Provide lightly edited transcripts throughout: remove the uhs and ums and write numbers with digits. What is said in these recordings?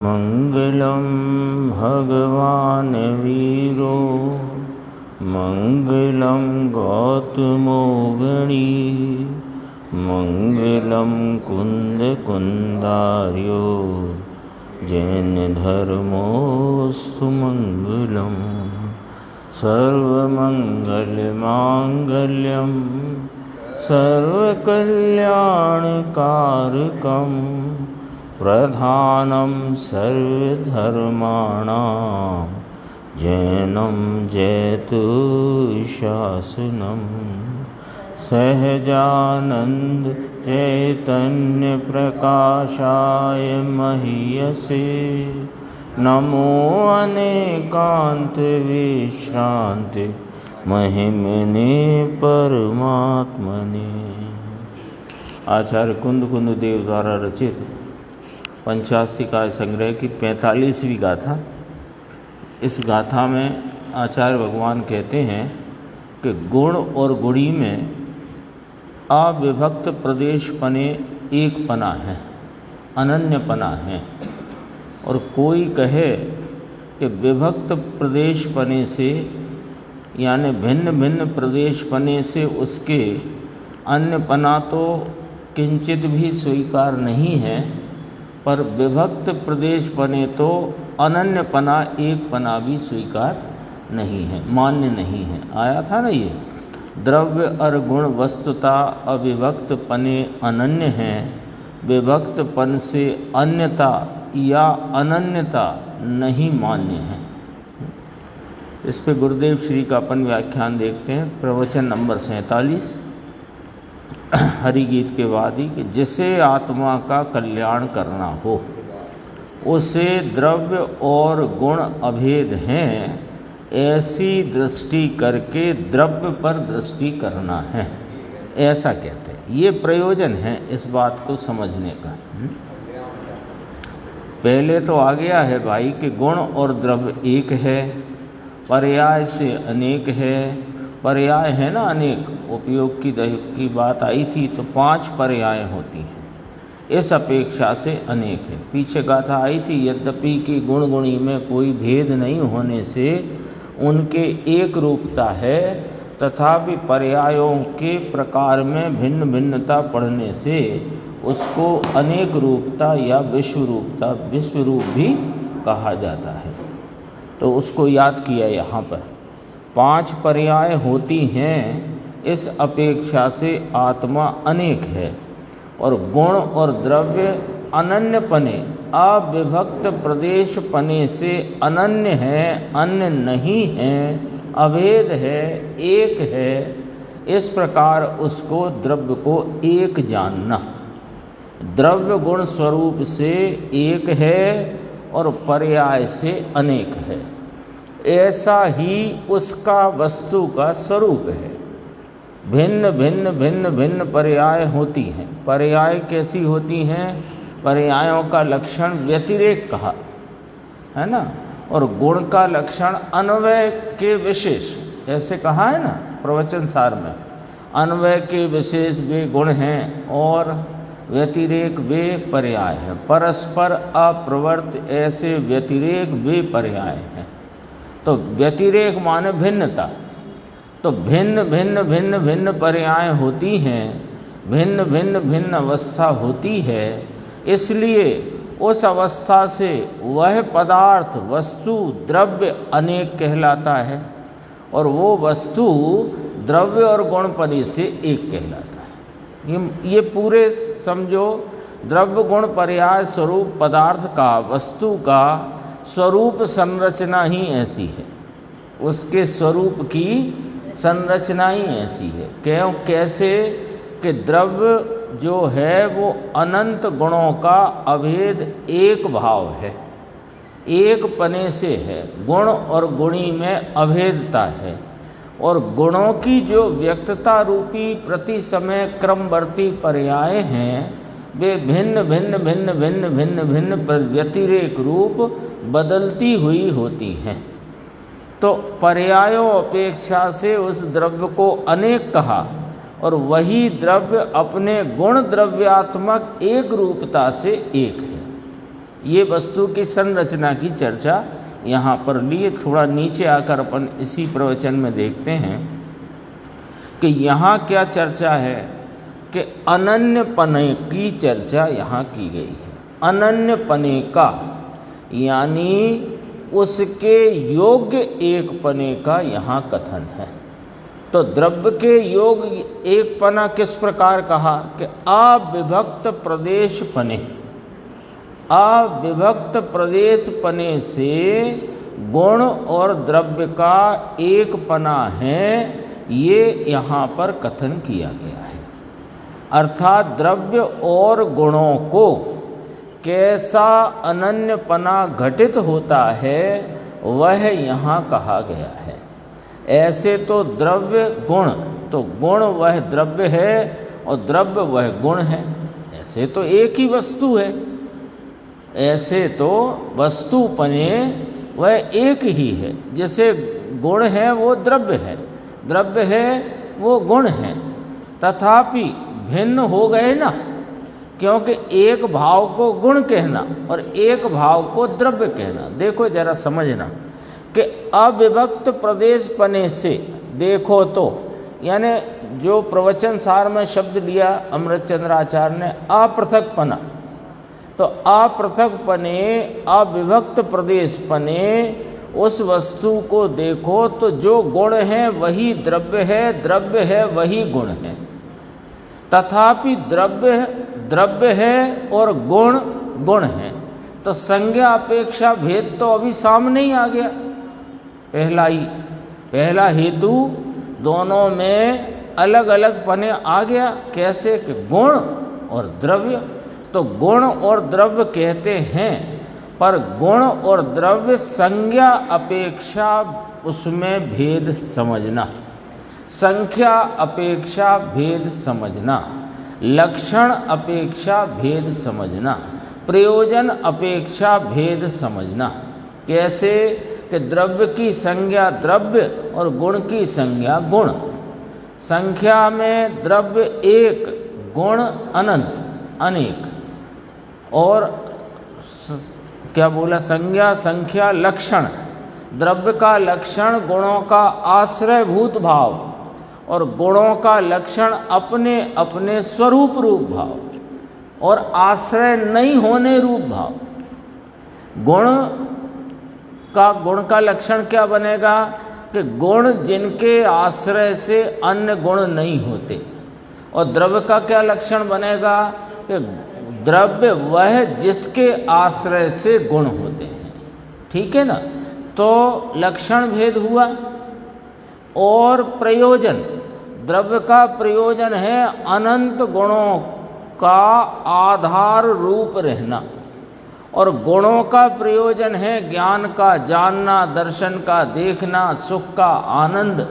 मंगलम भगवान वीरो मंगलम गौतमो गणी मंगलम कुंद कुंदार्यो जैन धर्मोस्तु मंगलम सर्वमंगल मांगल्यम सर्वकल्याणकारकम प्रधानं सर्वधर्माणां जैनं जयतु शासनं सहजानंद चैतन्य प्रकाशाय महीयसे नमो अनेकांत विश्रांति महिमने परमात्मने। आचार्य कुंद कुंद देव द्वारा रचित पंचास्तिकाय संग्रह की 45वीं गाथा। इस गाथा में आचार्य भगवान कहते हैं कि गुण और गुणी में अविभक्त प्रदेश पने एक पना है, अनन्य पना है। और कोई कहे कि विभक्त प्रदेश पने से यानी भिन्न भिन्न प्रदेश पने से उसके अन्य पना तो किंचित भी स्वीकार नहीं है, पर विभक्त प्रदेश पने तो अनन्य पना एक पना भी स्वीकार नहीं है, मान्य नहीं है। आया था ना ये, द्रव्य और गुण वस्तुता अविभक्त पने अनन्य हैं, विभक्त पन से अन्यता या अनन्यता नहीं मान्य है। इस पे गुरुदेव श्री का अपन व्याख्यान देखते हैं। प्रवचन नंबर 47 हरिगीत के बाद ही कि जिसे आत्मा का कल्याण करना हो उसे द्रव्य और गुण अभेद हैं, ऐसी दृष्टि करके द्रव्य पर दृष्टि करना है, ऐसा कहते हैं। ये प्रयोजन है इस बात को समझने का। पहले तो आ गया है भाई कि गुण और द्रव्य एक है, पर्याय से अनेक है। पर्याय है ना अनेक, उपयोग की बात आई थी तो 5 पर्याय होती हैं, इस अपेक्षा से अनेक है। पीछे गाथा आई थी, यद्यपि कि गुण गुणी में कोई भेद नहीं होने से उनके एक रूपता है, तथापि पर्यायों के प्रकार में भिन्न भिन्नता पढ़ने से उसको अनेक रूपता या विश्व रूप भी कहा जाता है। तो उसको याद किया यहाँ पर। 5 पर्याय होती हैं, इस अपेक्षा से आत्मा अनेक है। और गुण और द्रव्य अनन्य पने अविभक्त प्रदेश पने से अनन्य है, अन्य नहीं है, अभेद है, एक है। इस प्रकार उसको द्रव्य को एक जानना। द्रव्य गुण स्वरूप से एक है और पर्याय से अनेक है, ऐसा ही उसका वस्तु का स्वरूप है। भिन्न भिन्न पर्याय होती हैं। पर्याय कैसी होती हैं? पर्यायों का लक्षण व्यतिरेक कहा है ना, और गुण का लक्षण अन्वय के विशेष, ऐसे कहा है ना प्रवचन सार में। अन्वय के विशेष वे गुण हैं और व्यतिरेक वे पर्याय हैं। परस्पर अप्रवर्त ऐसे व्यतिरेक वे पर्याय हैं। तो व्यतिरेक माने भिन्नता। तो भिन्न पर्याय होती हैं, भिन्न अवस्था होती है। इसलिए उस अवस्था से वह पदार्थ वस्तु द्रव्य अनेक कहलाता है, और वो वस्तु द्रव्य और गुणपरी से एक कहलाता है। ये पूरे समझो, द्रव्य गुण पर्याय स्वरूप पदार्थ का, वस्तु का स्वरूप संरचना ही ऐसी है, उसके स्वरूप की संरचना ही ऐसी है। क्यों? कैसे कि द्रव्य जो है वो अनंत गुणों का अभेद एक भाव है, एक पने से है। गुण और गुणी में अभेदता है, और गुणों की जो व्यक्तता रूपी प्रति समय क्रमवर्ती पर्याय हैं, वे भिन्न व्यतिरेक रूप बदलती हुई होती हैं। तो पर्यायों अपेक्षा से उस द्रव्य को अनेक कहा, और वही द्रव्य अपने गुण द्रव्यात्मक एक रूपता से एक है। ये वस्तु की संरचना की चर्चा यहाँ पर लिए। थोड़ा नीचे आकर अपन इसी प्रवचन में देखते हैं कि यहाँ क्या चर्चा है कि अनन्यपने की चर्चा यहाँ की गई है। अनन्यपने का यानी उसके योग्य एक पने का यहाँ कथन है। तो द्रव्य के योग एक पना किस प्रकार कहा कि अविभक्त प्रदेश पने। अविभक्त प्रदेश पने से गुण और द्रव्य का एक पना है, ये यहाँ पर कथन किया गया है। अर्थात द्रव्य और गुणों को कैसा अनन्यपना घटित होता है वह यहाँ कहा गया है। ऐसे तो द्रव्य गुण, तो गुण वह द्रव्य है और द्रव्य वह गुण है। ऐसे तो एक ही वस्तु है, ऐसे तो वस्तुपने वह एक ही है। जैसे गुण है वो द्रव्य है, द्रव्य है वो गुण है, तथापि भिन्न हो गए ना, क्योंकि एक भाव को गुण कहना और एक भाव को द्रव्य कहना। देखो जरा समझना कि अविभक्त प्रदेश पने से देखो तो, यानी जो प्रवचन सार में शब्द लिया अमृतचंद्राचार्य ने अपृथक पना, तो अपृथक पने अविभक्त प्रदेश पने उस वस्तु को देखो तो जो गुण है वही द्रव्य है, द्रव्य है वही गुण है। तथापि द्रव्य द्रव्य है और गुण गुण है, तो संज्ञा अपेक्षा भेद तो अभी सामने ही आ गया। पहला हेतु दोनों में अलग अलग पने आ गया। कैसे कि गुण और द्रव्य, तो गुण और द्रव्य कहते हैं, पर गुण और द्रव्य संज्ञा अपेक्षा उसमें भेद समझना, संख्या अपेक्षा भेद समझना, लक्षण अपेक्षा भेद समझना, प्रयोजन अपेक्षा भेद समझना। कैसे कि द्रव्य की संज्ञा द्रव्य और गुण की संज्ञा गुण। संख्या में द्रव्य एक, गुण अनंत अनेक, और क्या बोला, संज्ञा संख्या लक्षण। द्रव्य का लक्षण गुणों का आश्रयभूत भाव और गुणों का लक्षण अपने अपने स्वरूप रूप भाव और आश्रय नहीं होने रूप भाव। गुण का लक्षण क्या बनेगा कि गुण जिनके आश्रय से अन्य गुण नहीं होते, और द्रव्य का क्या लक्षण बनेगा कि द्रव्य वह जिसके आश्रय से गुण होते हैं। ठीक है ना, तो लक्षण भेद हुआ। और प्रयोजन, द्रव्य का प्रयोजन है अनंत गुणों का आधार रूप रहना, और गुणों का प्रयोजन है ज्ञान का जानना, दर्शन का देखना, सुख का आनंद,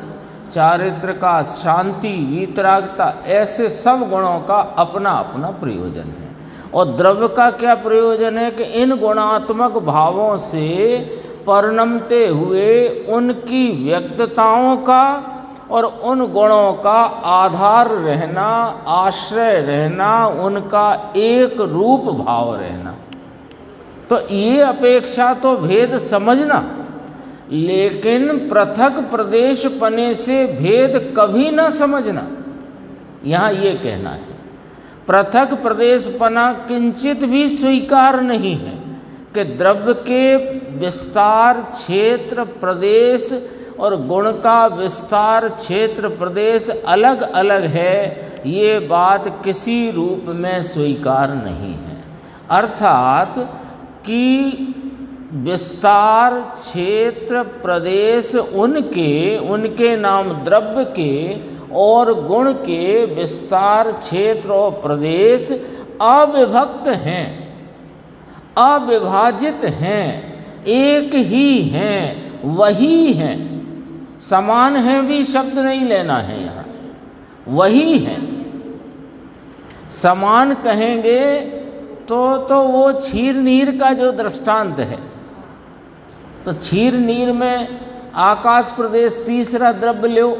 चारित्र का शांति, वीतरागता। ऐसे सब गुणों का अपना अपना प्रयोजन है। और द्रव्य का क्या प्रयोजन है कि इन गुणात्मक भावों से परिणमते हुए उनकी व्यक्तताओं का और उन गुणों का आधार रहना, आश्रय रहना, उनका एक रूप भाव रहना। तो ये अपेक्षा तो भेद समझना, लेकिन पृथक प्रदेश पने से भेद कभी न समझना। यहाँ ये कहना है, पृथक प्रदेश पना किंचित भी स्वीकार नहीं है कि द्रव्य के विस्तार क्षेत्र प्रदेश और गुण का विस्तार क्षेत्र प्रदेश अलग अलग है, ये बात किसी रूप में स्वीकार नहीं है। अर्थात कि विस्तार क्षेत्र प्रदेश उनके नाम द्रव्य के और गुण के विस्तार क्षेत्र और प्रदेश अविभक्त हैं, अविभाजित हैं, एक ही हैं, वही हैं। समान है भी शब्द नहीं लेना है यहाँ, वही है। समान कहेंगे तो वो क्षीर नीर का जो दृष्टांत है, तो क्षीर नीर में आकाश प्रदेश तीसरा द्रव्य लो,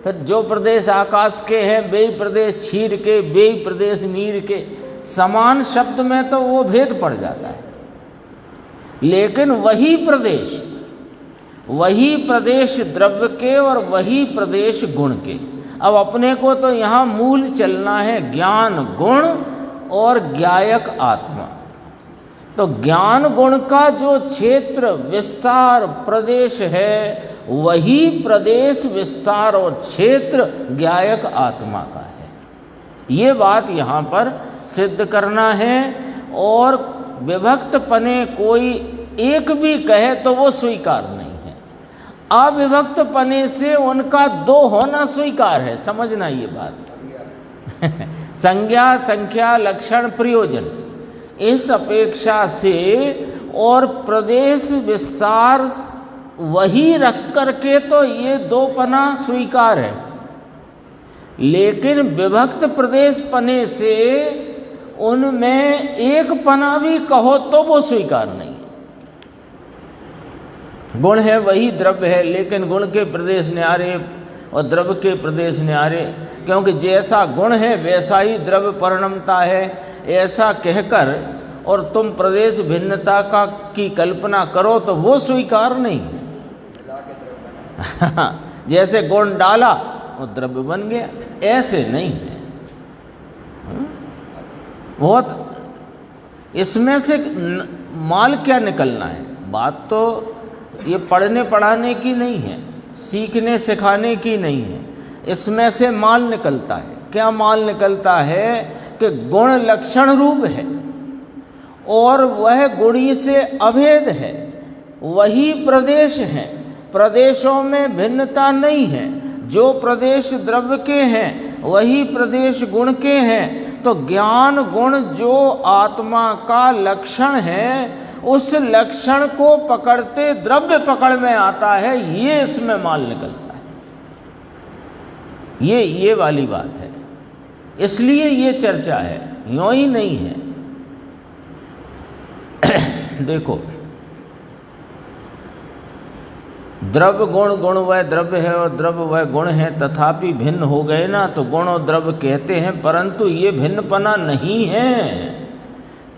फिर जो प्रदेश आकाश के हैं वे प्रदेश क्षीर के, वे प्रदेश नीर के। समान शब्द में तो वो भेद पड़ जाता है। लेकिन वही प्रदेश द्रव्य के और वही प्रदेश गुण के। अब अपने को तो यहाँ मूल चलना है ज्ञान गुण और ज्ञायक आत्मा। तो ज्ञान गुण का जो क्षेत्र विस्तार प्रदेश है, वही प्रदेश विस्तार और क्षेत्र ज्ञायक आत्मा का है। ये बात यहाँ पर सिद्ध करना है। और विभक्त पने कोई एक भी कहे तो वो स्वीकार नहीं है। अविभक्त पने से उनका दो होना स्वीकार है। समझना ये बात संज्ञा, संख्या, लक्षण, प्रयोजन, इस अपेक्षा से और प्रदेश विस्तार वही रख करके तो ये दो पना स्वीकार है। लेकिन विभक्त प्रदेश पने से उनमें एक पना भी कहो तो वो स्वीकार नहीं है। गुण है वही द्रव्य है, लेकिन गुण के प्रदेश न्यारे और द्रव्य के प्रदेश न्यारे, क्योंकि जैसा गुण है वैसा ही द्रव्य परिणमता है, ऐसा कहकर और तुम प्रदेश भिन्नता का की कल्पना करो तो वो स्वीकार नहीं है। जैसे गुण डाला और द्रव्य बन गया, ऐसे नहीं है। बहुत इसमें से माल क्या निकलना है? बात तो ये पढ़ने पढ़ाने की नहीं है, सीखने सिखाने की नहीं है। इसमें से माल निकलता है। क्या माल निकलता है? कि गुण लक्षण रूप है और वह गुणी से अभेद है, वही प्रदेश है, प्रदेशों में भिन्नता नहीं है। जो प्रदेश द्रव्य के हैं वही प्रदेश गुण के हैं। तो ज्ञान गुण जो आत्मा का लक्षण है, उस लक्षण को पकड़ते द्रव्य पकड़ में आता है। ये इसमें माल निकलता है। ये वाली बात है। इसलिए ये चर्चा है, यूं ही नहीं है। देखो, द्रव्य गुण, गुण वह द्रव्य है और द्रव्य वह गुण है, तथापि भिन्न हो गए ना, तो गुण और द्रव्य कहते हैं, परंतु ये भिन्नपना नहीं है।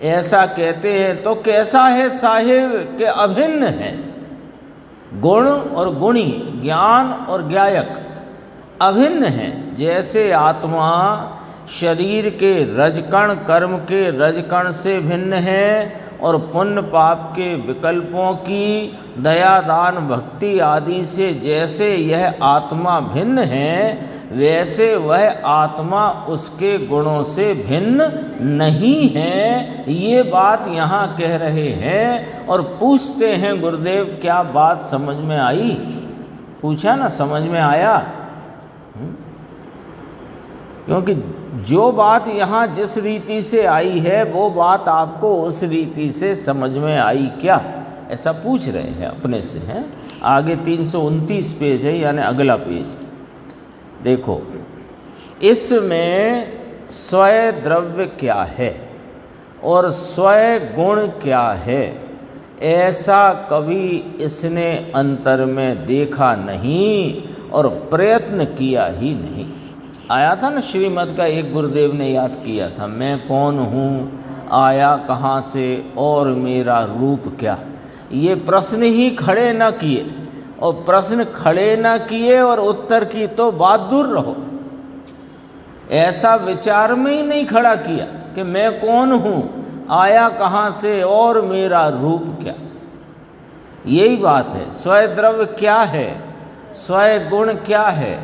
ऐसा कहते हैं तो कैसा है साहेब के अभिन्न है। गुण और गुणी, ज्ञान और ज्ञायक अभिन्न है। जैसे आत्मा शरीर के रजकण कर्म के रजकण से भिन्न है और पुण्य पाप के विकल्पों की दया दान भक्ति आदि से जैसे यह आत्मा भिन्न है, वैसे वह आत्मा उसके गुणों से भिन्न नहीं है। ये बात यहाँ कह रहे हैं। और पूछते हैं गुरुदेव क्या बात समझ में आई? पूछा ना, समझ में आया? क्योंकि जो बात यहाँ जिस रीति से आई है वो बात आपको उस रीति से समझ में आई क्या, ऐसा पूछ रहे हैं अपने से। हैं आगे 329 पेज है, यानी अगला पेज देखो। इसमें स्वय द्रव्य क्या है और स्वय गुण क्या है, ऐसा कभी इसने अंतर में देखा नहीं और प्रयत्न किया ही नहीं। आया था ना श्रीमद् का, एक गुरुदेव ने याद किया था, मैं कौन हूँ, आया कहाँ से और मेरा रूप क्या। ये प्रश्न ही खड़े न किए, और प्रश्न खड़े न किए और उत्तर की तो बात दूर रहो। ऐसा विचार में ही नहीं खड़ा किया कि मैं कौन हूँ, आया कहाँ से और मेरा रूप क्या। यही बात है। स्वय द्रव्य क्या है, स्वय गुण क्या है,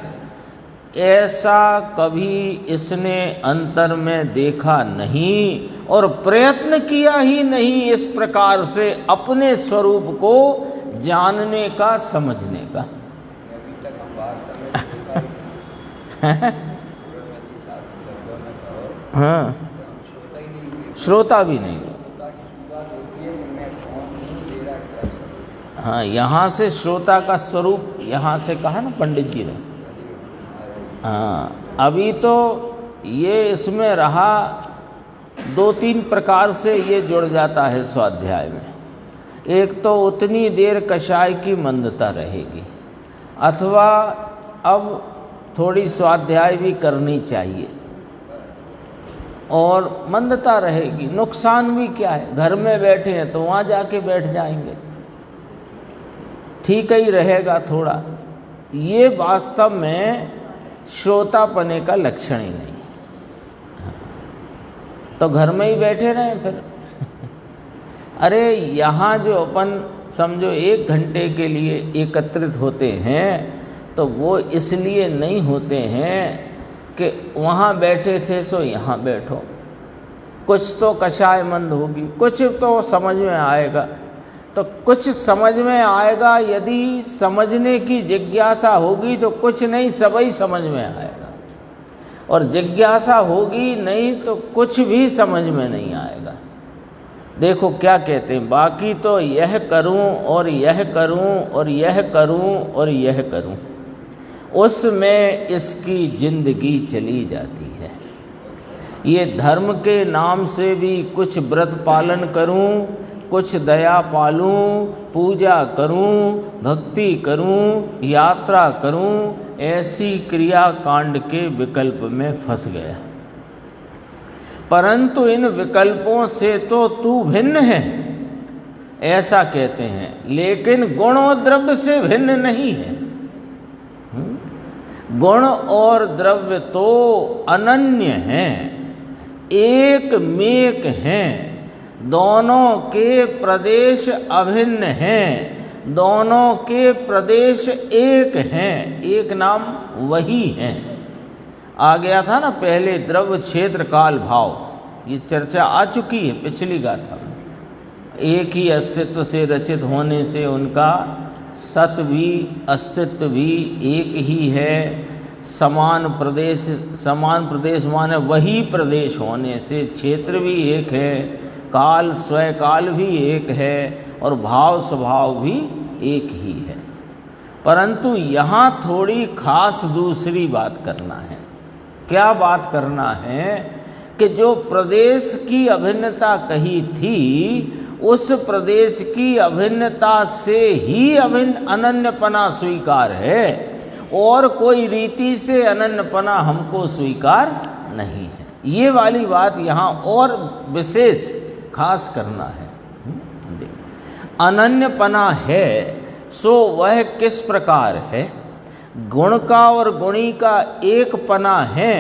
ऐसा कभी इसने अंतर में देखा नहीं और प्रयत्न किया ही नहीं इस प्रकार से अपने स्वरूप को जानने का, समझने का। हाँ, श्रोता भी नहीं। हाँ, यहाँ से श्रोता का स्वरूप यहाँ से कहा ना पंडित जी ने। हाँ, अभी तो ये इसमें रहा, 2-3 प्रकार से ये जुड़ जाता है स्वाध्याय में। एक तो उतनी देर कषाय की मंदता रहेगी, अथवा अब थोड़ी स्वाध्याय भी करनी चाहिए। और मंदता रहेगी। नुकसान भी क्या है, घर में बैठे हैं तो वहाँ जाके बैठ जाएंगे, ठीक ही रहेगा थोड़ा। ये वास्तव में श्रोतापने का लक्षण ही नहीं, तो घर में ही बैठे रहें फिर। अरे यहाँ जो अपन समझो 1 घंटे के लिए एकत्रित होते हैं तो वो इसलिए नहीं होते हैं कि वहाँ बैठे थे सो यहाँ बैठो, कुछ तो कषायमंद होगी, कुछ तो समझ में आएगा। तो कुछ समझ में आएगा, यदि समझने की जिज्ञासा होगी तो कुछ नहीं सब ही समझ में आएगा, और जिज्ञासा होगी नहीं तो कुछ भी समझ में नहीं आएगा। देखो क्या कहते हैं, बाकी तो यह करूं और यह करूं और यह करूं और यह करूं, उसमें इसकी जिंदगी चली जाती है। ये धर्म के नाम से भी कुछ व्रत पालन करूं, कुछ दया पालूं, पूजा करूं, भक्ति करूं, यात्रा करूं, ऐसी क्रिया कांड के विकल्प में फंस गया। परंतु इन विकल्पों से तो तू भिन्न है, ऐसा कहते हैं, लेकिन गुण और द्रव्य से भिन्न नहीं है। गुण और द्रव्य तो अनन्य हैं, एक मेक हैं, दोनों के प्रदेश अभिन्न हैं, दोनों के प्रदेश एक हैं, एक नाम वही हैं। आ गया था ना पहले, द्रव्य क्षेत्र काल भाव, ये चर्चा आ चुकी है पिछली गाथा में। एक ही अस्तित्व से रचित होने से उनका सत भी अस्तित्व भी एक ही है। समान प्रदेश माने वही प्रदेश होने से क्षेत्र भी एक है, काल स्वकाल भी एक है, और भाव स्वभाव भी एक ही है। परंतु यहाँ थोड़ी खास दूसरी बात करना है। क्या बात करना है कि जो प्रदेश की अभिन्नता कही थी, उस प्रदेश की अभिन्नता से ही अनन्यपना स्वीकार है, और कोई रीति से अनन्यपना हमको स्वीकार नहीं है। ये वाली बात यहाँ और विशेष खास करना है। अनन्यपना है सो वह किस प्रकार है, गुण का और गुणी का एक पना है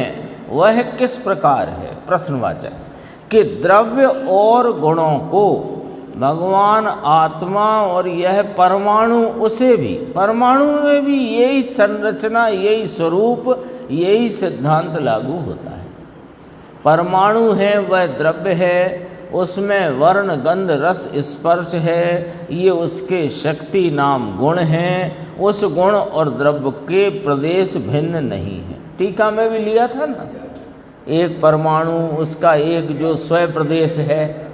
वह किस प्रकार है। प्रश्नवाचक कि द्रव्य और गुणों को भगवान आत्मा और यह परमाणु, उसे भी परमाणु में भी यही संरचना, यही स्वरूप, यही सिद्धांत लागू होता है। परमाणु है वह द्रव्य है, उसमें वर्ण गंध रस स्पर्श है, ये उसके शक्ति नाम गुण हैं। उस गुण और द्रव्य के प्रदेश भिन्न नहीं है। टीका में भी लिया था ना, एक परमाणु, उसका एक जो स्वयं प्रदेश है,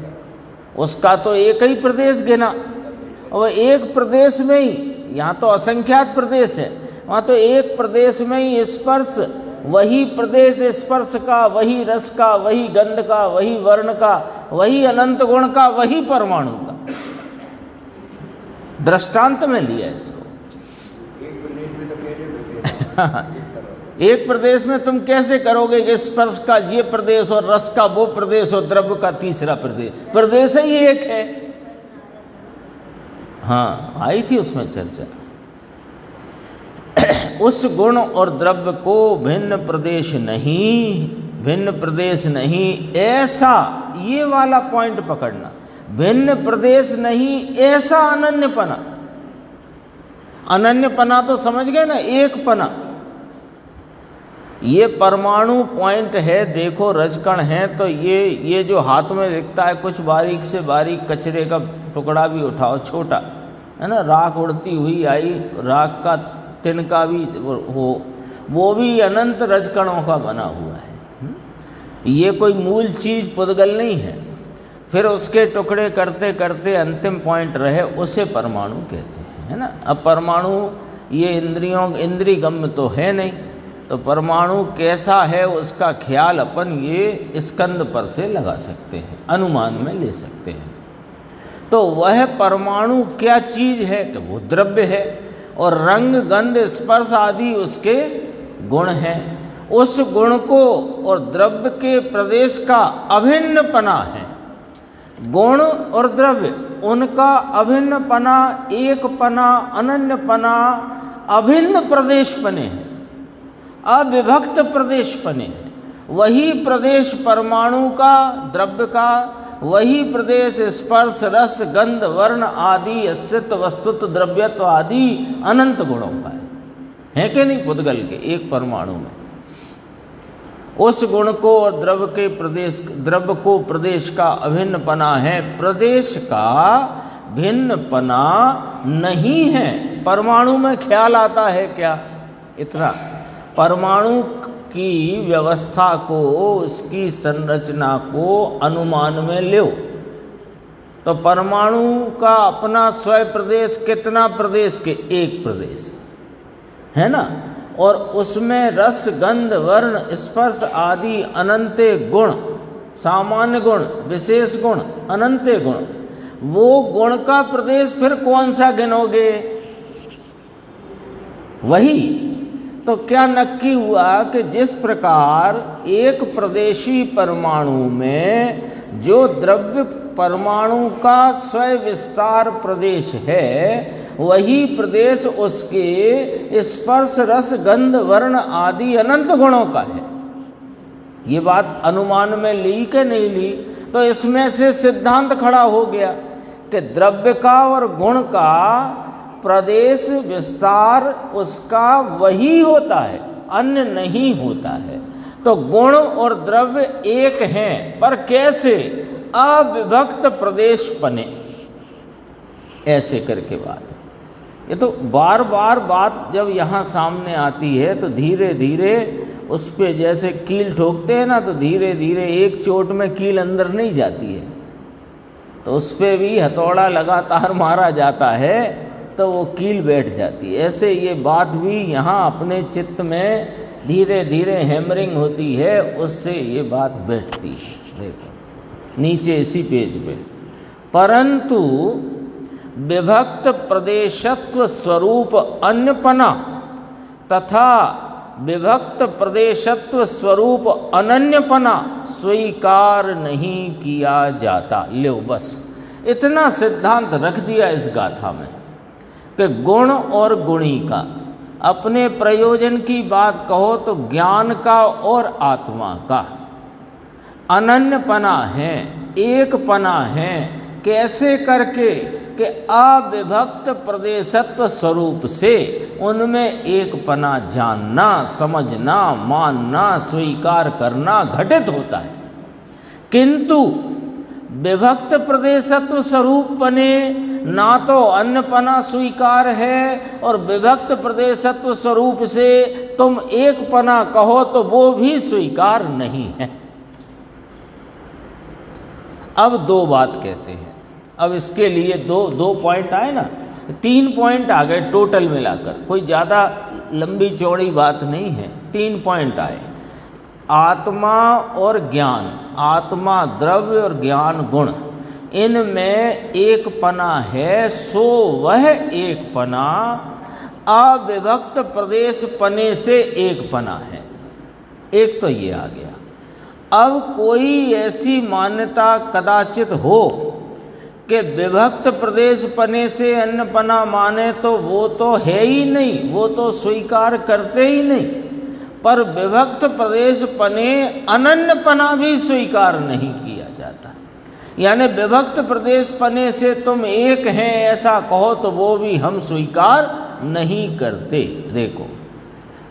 उसका तो एक ही प्रदेश गिना, और एक प्रदेश में ही, यहाँ तो असंख्यात प्रदेश है, वहाँ तो एक प्रदेश में ही स्पर्श, वही प्रदेश स्पर्श का, वही रस का, वही गंध का, वही वर्ण का, वही अनंत गुण का, वही परमाणु का। दृष्टांत में लिया इसको। एक प्रदेश में तुम कैसे करोगे कि स्पर्श का ये प्रदेश और रस का वो प्रदेश और द्रव्य का तीसरा प्रदेश, प्रदेश ही एक है। हाँ, आई थी उसमें चर्चा। उस गुण और द्रव्य को भिन्न प्रदेश नहीं, ऐसा, ये वाला पॉइंट पकड़ना, भिन्न प्रदेश नहीं, ऐसा अनन्यपना। अनन्यपना तो समझ गए ना, एक पना। ये परमाणु पॉइंट है, देखो रजकण है, तो ये जो हाथ में दिखता है, कुछ बारीक से बारीक कचरे का टुकड़ा भी उठाओ, छोटा है ना, राख उड़ती हुई आई, राख का तिनका भी हो, वो भी अनंत रजकणों का बना हुआ है। ये कोई मूल चीज़ पुद्गल नहीं है। फिर उसके टुकड़े करते करते अंतिम पॉइंट रहे, उसे परमाणु कहते हैं, है ना। अब परमाणु ये इंद्रिय गम्य तो है नहीं, तो परमाणु कैसा है उसका ख्याल अपन ये स्कंद पर से लगा सकते हैं, अनुमान में ले सकते हैं। तो वह परमाणु क्या चीज़ है कि वो द्रव्य है, और रंग गंध स्पर्श आदि उसके गुण हैं। उस गुण को और द्रव्य के प्रदेश का अभिन्न पना है। गुण और द्रव्य उनका अभिन्न पना, एक पना, अनन्य पना, अभिन्न प्रदेश पने हैं, अविभक्त प्रदेश पने हैं। वही प्रदेश परमाणु का, द्रव्य का, वही प्रदेश स्पर्श, रस, गंध, वर्ण आदि अस्तित्व, वस्तुत्व, द्रव्यत्व आदि अनंत गुणों का है कि नहीं? पुद्गल के एक परमाणु में उस गुण को और द्रव्य के प्रदेश, द्रव्य को प्रदेश का अभिन्न पना है, प्रदेश का भिन्न पना नहीं है। परमाणु में ख्याल आता है क्या? इतना परमाणु की व्यवस्था को, उसकी संरचना को अनुमान में लो तो परमाणु का अपना स्वयं प्रदेश कितना प्रदेश के? एक प्रदेश है ना। और उसमें रस, गंध, वर्ण, स्पर्श आदि अनंते गुण, सामान्य गुण, विशेष गुण, अनंते गुण, वो गुण का प्रदेश फिर कौन सा गिनोगे? वही तो क्या नक्की हुआ कि जिस प्रकार एक प्रदेशी परमाणु में जो द्रव्य परमाणु का स्वयं विस्तार प्रदेश है, वही प्रदेश उसके स्पर्श, रस, गंध, वर्ण आदि अनंत गुणों का है। ये बात अनुमान में ली कि नहीं ली? तो इसमें से सिद्धांत खड़ा हो गया कि द्रव्य का और गुण का प्रदेश विस्तार उसका वही होता है, अन्य नहीं होता है। तो गुण और द्रव्य एक हैं, पर कैसे? अविभक्त प्रदेश पने, ऐसे करके बात। ये तो बार बार बात जब यहाँ सामने आती है तो धीरे धीरे उस पे जैसे कील ठोकते हैं ना, तो धीरे धीरे एक चोट में कील अंदर नहीं जाती है, तो उस पे भी हथौड़ा लगातार मारा जाता है तो वो कील बैठ जाती है। ऐसे ये बात भी यहाँ अपने चित्त में धीरे धीरे हैमरिंग होती है, उससे ये बात बैठती है। देखो नीचे इसी पेज पे, परंतु विभक्त प्रदेशत्व स्वरूप अन्यपना तथा विभक्त प्रदेशत्व स्वरूप अनन्यपना स्वीकार नहीं किया जाता। लो बस इतना सिद्धांत रख दिया इस गाथा में कि गुण और गुणी का, अपने प्रयोजन की बात कहो तो ज्ञान का और आत्मा का अनन्यपना है, एक पना है। कैसे करके? कि अविभक्त प्रदेशत्व स्वरूप से उनमें एक पना जानना, समझना, मानना, स्वीकार करना घटित होता है। किंतु विभक्त प्रदेशत्व स्वरूप पने ना तो अन्यपना स्वीकार है, और विभक्त प्रदेशत्व स्वरूप से तुम एक पना कहो तो वो भी स्वीकार नहीं है। अब दो बात कहते हैं। अब इसके लिए दो पॉइंट आए ना, 3 पॉइंट आ गए टोटल मिलाकर, कोई ज़्यादा लंबी चौड़ी बात नहीं है। 3 पॉइंट आए, आत्मा और ज्ञान, आत्मा द्रव्य और ज्ञान गुण, इनमें एक पना है, सो वह एक पना अविभक्त प्रदेश पने से एक पना है। एक तो ये आ गया। अब कोई ऐसी मान्यता कदाचित हो कि विभक्त प्रदेश पने से अन्य पना माने, तो वो तो है ही नहीं, वो तो स्वीकार करते ही नहीं। पर विभक्त प्रदेश पने अनन्य पना भी स्वीकार नहीं किया जाता। यानी विभक्त प्रदेश पने से तुम एक हैं ऐसा कहो तो वो भी हम स्वीकार नहीं करते। देखो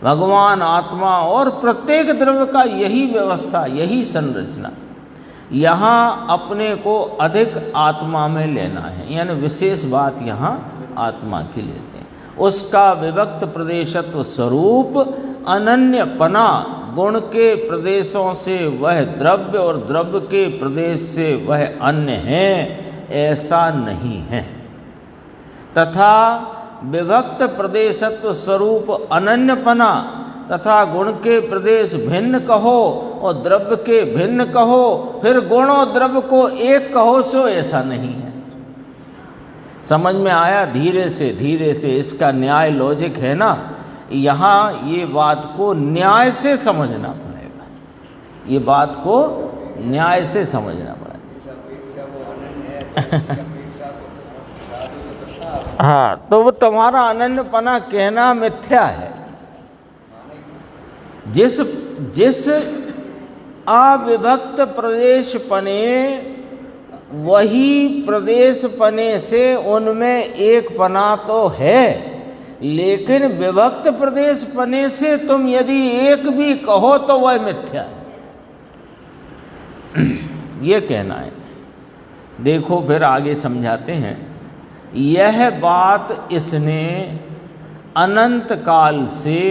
भगवान, आत्मा और प्रत्येक द्रव्य का यही व्यवस्था, यही संरचना। यहाँ अपने को अधिक आत्मा में लेना है, यानी विशेष बात यहाँ आत्मा की लेते हैं। उसका विभक्त प्रदेशत्व स्वरूप अनन्य पना, गुण के प्रदेशों से वह द्रव्य और द्रव्य के प्रदेश से वह अन्य है, ऐसा नहीं है। तथा विभक्त प्रदेशत्व स्वरूप अनन्यपना तथा गुण के प्रदेश भिन्न कहो और द्रव्य के भिन्न कहो, फिर गुण और द्रव्य को एक कहो, सो ऐसा नहीं है। समझ में आया? धीरे से इसका न्याय लॉजिक है ना, यहाँ ये बात को न्याय से समझना पड़ेगा, ये बात को न्याय से समझना पड़ेगा। हाँ, तो वो तुम्हारा अनन्यपना कहना मिथ्या है। जिस अविभक्त प्रदेश पने, वही प्रदेश पने से उनमें एक पना तो है, लेकिन विभक्त प्रदेश पने से तुम यदि एक भी कहो तो वह मिथ्या है, ये कहना है। देखो फिर आगे समझाते हैं। यह बात इसने अनंत काल से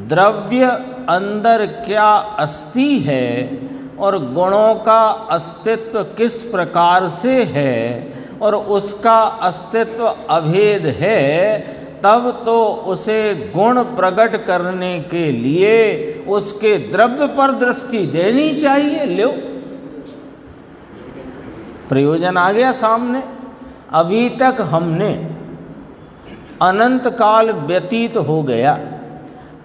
द्रव्य अंदर क्या अस्ति है और गुणों का अस्तित्व किस प्रकार से है और उसका अस्तित्व अभेद है, तब तो उसे गुण प्रकट करने के लिए उसके द्रव्य पर दृष्टि देनी चाहिए। लो, प्रयोजन आ गया सामने। अभी तक हमने अनंत काल व्यतीत हो गया,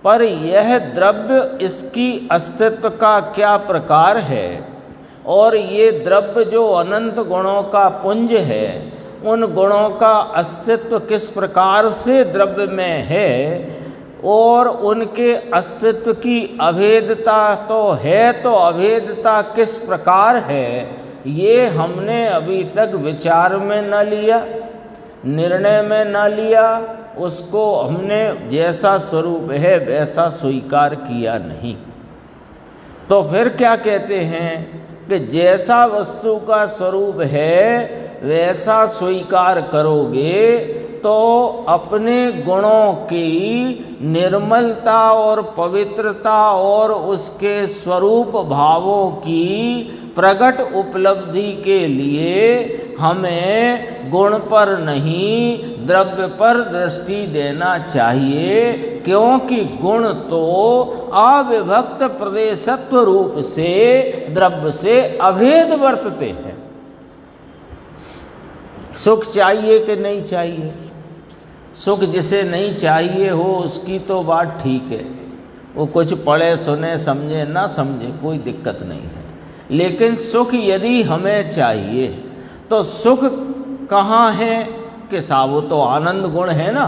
पर यह द्रव्य इसकी अस्तित्व का क्या प्रकार है और ये द्रव्य जो अनंत गुणों का पुंज है, उन गुणों का अस्तित्व किस प्रकार से द्रव्य में है और उनके अस्तित्व की अभेदता तो है, तो अभेदता किस प्रकार है, ये हमने अभी तक विचार में न लिया, निर्णय में न लिया। उसको हमने जैसा स्वरूप है वैसा स्वीकार किया नहीं। तो फिर क्या कहते हैं कि जैसा वस्तु का स्वरूप है वैसा स्वीकार करोगे तो अपने गुणों की निर्मलता और पवित्रता और उसके स्वरूप भावों की प्रकट उपलब्धि के लिए हमें गुण पर नहीं द्रव्य पर दृष्टि देना चाहिए, क्योंकि गुण तो अविभक्त प्रदेशत्व रूप से द्रव्य से अभेद वर्तते हैं। सुख चाहिए कि नहीं चाहिए? सुख जिसे नहीं चाहिए हो उसकी तो बात ठीक है, वो कुछ पढ़े सुने समझे ना समझे कोई दिक्कत नहीं है, लेकिन सुख यदि हमें चाहिए तो सुख कहाँ है कि साहब वो तो आनंद गुण है ना,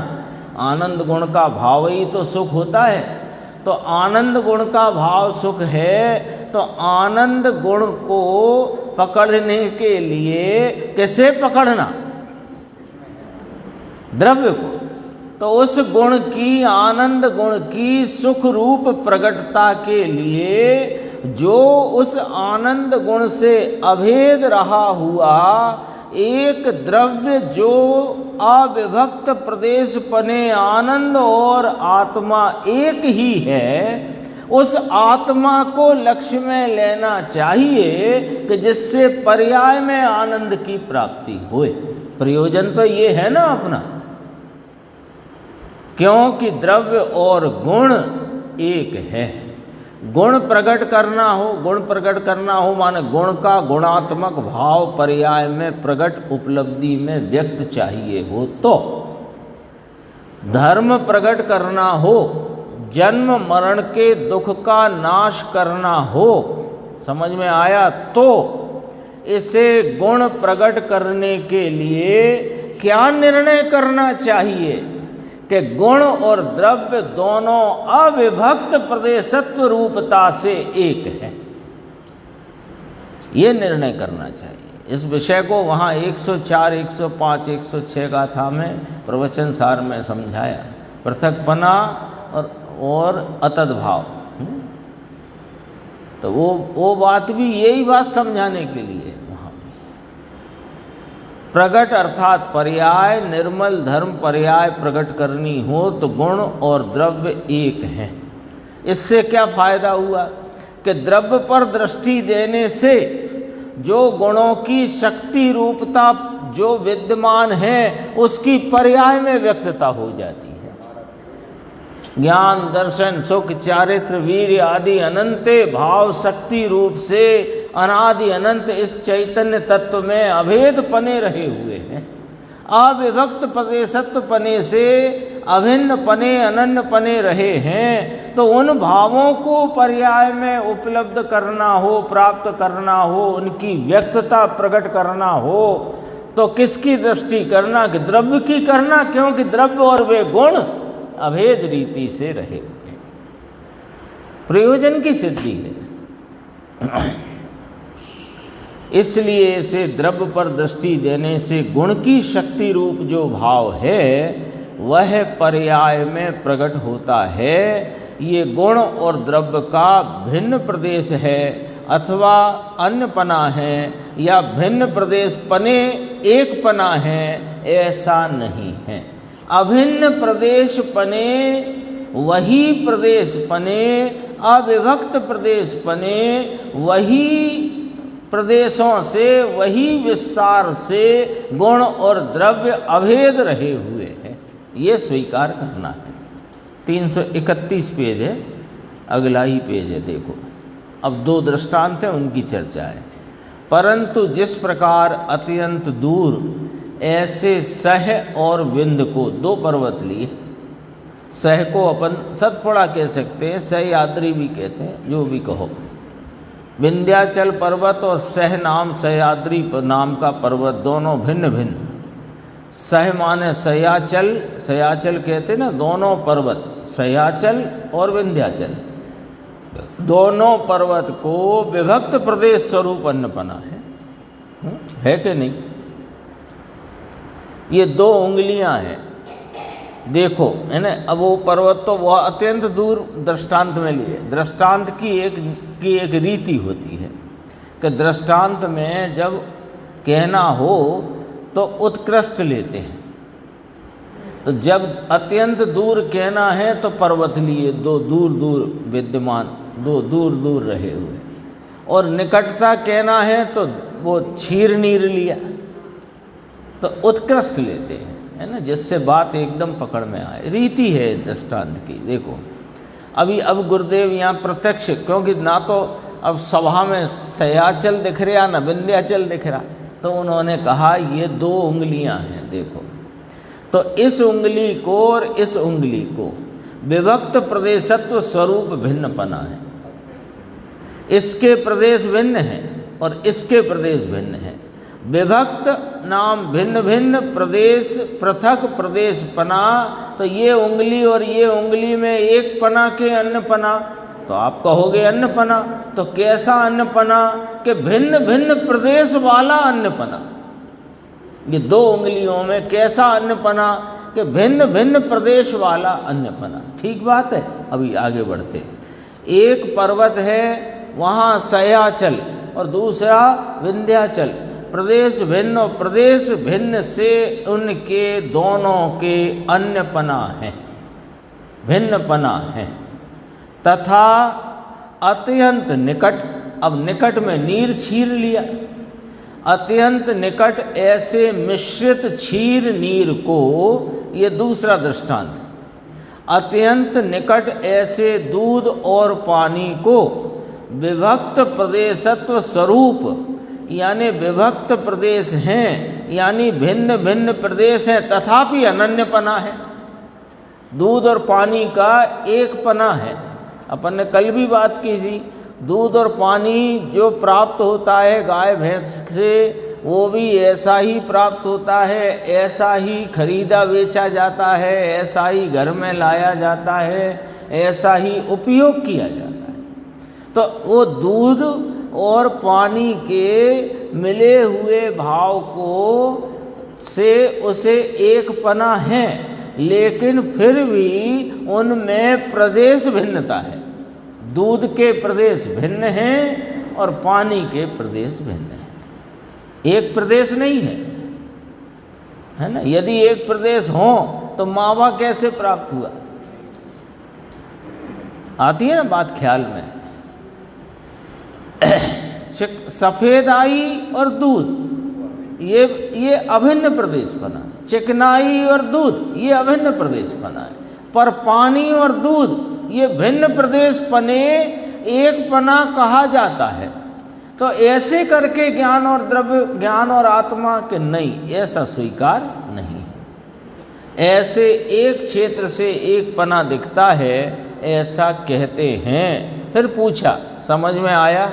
आनंद गुण का भाव ही तो सुख होता है। तो आनंद गुण का भाव सुख है, तो आनंद गुण को पकड़ने के लिए कैसे पकड़ना? द्रव्य को। तो उस गुण की, आनंद गुण की सुख रूप प्रकटता के लिए जो उस आनंद गुण से अभेद रहा हुआ एक द्रव्य जो अविभक्त प्रदेश पने आनंद और आत्मा एक ही है, उस आत्मा को लक्ष्य में लेना चाहिए कि जिससे पर्याय में आनंद की प्राप्ति होए। प्रयोजन तो ये है ना अपना, क्योंकि द्रव्य और गुण एक है। गुण प्रकट करना हो, गुण प्रकट करना हो माने गुण का गुणात्मक भाव पर्याय में प्रकट उपलब्धि में व्यक्त चाहिए हो, तो धर्म प्रकट करना हो, जन्म मरण के दुख का नाश करना हो, समझ में आया? तो इसे गुण प्रकट करने के लिए क्या निर्णय करना चाहिए कि गुण और द्रव्य दोनों अविभक्त प्रदेशत्व रूपता से एक है, ये निर्णय करना चाहिए। इस विषय को वहाँ 104, 105, 106 गाथा में प्रवचन सार में समझाया, पृथकपना और अतद्भाव। तो वो बात भी यही बात समझाने के लिए वहाँ प्रकट अर्थात पर्याय, निर्मल धर्म पर्याय प्रकट करनी हो तो गुण और द्रव्य एक हैं। इससे क्या फायदा हुआ कि द्रव्य पर दृष्टि देने से जो गुणों की शक्ति रूपता जो विद्यमान है उसकी पर्याय में व्यक्तता हो जाती है। ज्ञान, दर्शन, सुख, चारित्र, वीर्य आदि अनंते भाव शक्ति रूप से अनादि अनंत इस चैतन्य तत्व में अभेद पने रहे हुए हैं। अविभक्त प्रदेशत्व पने से अभिन्न पने अनन्य पने रहे हैं, तो उन भावों को पर्याय में उपलब्ध करना हो, प्राप्त करना हो, उनकी व्यक्तता प्रकट करना हो, तो किसकी दृष्टि करना? कि द्रव्य की करना, क्योंकि द्रव्य और वे गुण अभेद रीति से रहे, प्रयोजन की सिद्धि है। इसलिए इसे द्रव्य पर दृष्टि देने से गुण की शक्ति रूप जो भाव है वह पर्याय में प्रकट होता है। ये गुण और द्रव्य का भिन्न प्रदेश है अथवा अन्य पना है, या भिन्न प्रदेश पने एक पना है, ऐसा नहीं है। अभिन्न प्रदेश पने वही प्रदेश पने, अविभक्त प्रदेश पने वही प्रदेशों से, वही विस्तार से गुण और द्रव्य अभेद रहे हुए हैं, ये स्वीकार करना है। 331 पेज है, अगला ही पेज है, देखो। अब दो दृष्टांत हैं, उनकी चर्चा है। परंतु जिस प्रकार अत्यंत दूर ऐसे सह और विंध्य को, दो पर्वत लिए, सह को अपन सतपुड़ा कह सकते हैं, सह्याद्री भी कहते हैं, जो भी कहो। विंध्याचल पर्वत और सह नाम सह्याद्री नाम का पर्वत दोनों भिन्न भिन्न। सह माने सह्याचल, सह्याचल कहते ना, दोनों पर्वत सह्याचल और विंध्याचल, दोनों पर्वत को विभक्त प्रदेश स्वरूप अन्नपना है कि नहीं? ये दो उंगलियां हैं, देखो, है ना। अब वो पर्वत तो वह अत्यंत दूर दृष्टांत में लिए। दृष्टांत की एक रीति होती है कि दृष्टांत में जब कहना हो तो उत्कृष्ट लेते हैं। तो जब अत्यंत दूर कहना है तो पर्वत लिए, दो दूर दूर विद्यमान, दो दूर दूर रहे हुए। और निकटता कहना है तो वो क्षीर नीर लिया, तो उत्कृष्ट लेते हैं, है ना, जिससे बात एकदम पकड़ में आए। रीति है दृष्टांत की। देखो अब गुरुदेव यहाँ प्रत्यक्ष, क्योंकि ना तो अब सभा में सह्याचल दिख रहा ना विंध्याचल दिख रहा, तो उन्होंने कहा ये दो उंगलियां हैं, देखो। तो इस उंगली को और इस उंगली को विभक्त प्रदेशत्व स्वरूप भिन्न पना है। इसके प्रदेश भिन्न हैं और इसके प्रदेश भिन्न हैं। विभक्त नाम भिन्न भिन्न, प्रदेश पृथक प्रदेश पना। तो ये उंगली और ये उंगली में एक पना के अन्य पना, तो आप कहोगे अन्य पना। तो कैसा अन्य पना? कि भिन्न भिन्न प्रदेश वाला अन्य पना। ये दो उंगलियों में कैसा अन्य पना? कि भिन्न भिन्न प्रदेश वाला अन्य पना। ठीक बात है। अभी आगे बढ़ते, एक पर्वत है वहाँ सह्याचल और दूसरा विंध्याचल, प्रदेश भिन्न और प्रदेश भिन्न से उनके दोनों के अन्य पना है, भिन्न पना है। तथा अत्यंत निकट, अब निकट में नीर क्षीर लिया, अत्यंत निकट ऐसे मिश्रित क्षीर नीर को, ये दूसरा दृष्टांत। अत्यंत निकट ऐसे दूध और पानी को विभक्त प्रदेशत्व स्वरूप, यानी विभक्त प्रदेश हैं, यानी भिन्न भिन्न प्रदेश हैं, तथापि अनन्यपना है। दूध और पानी का एक पना है। अपन ने कल भी बात की थी, दूध और पानी जो प्राप्त होता है गाय भैंस से, वो भी ऐसा ही प्राप्त होता है, ऐसा ही खरीदा बेचा जाता है, ऐसा ही घर में लाया जाता है, ऐसा ही उपयोग किया जाता है। तो वो दूध और पानी के मिले हुए भाव को से उसे एक पना है, लेकिन फिर भी उनमें प्रदेश भिन्नता है। दूध के प्रदेश भिन्न हैं और पानी के प्रदेश भिन्न हैं, एक प्रदेश नहीं है ना। यदि एक प्रदेश हो तो मावा कैसे प्राप्त हुआ? आती है ना बात ख्याल में। सफेदाई और दूध ये अभिन्न प्रदेश बना, चिकनाई और दूध ये अभिन्न प्रदेश बना है, पर पानी और दूध ये भिन्न प्रदेश पने एक पना कहा जाता है। तो ऐसे करके ज्ञान और द्रव्य, ज्ञान और आत्मा के नहीं, ऐसा स्वीकार नहीं है। ऐसे एक क्षेत्र से एक पना दिखता है, ऐसा कहते हैं। फिर पूछा, समझ में आया?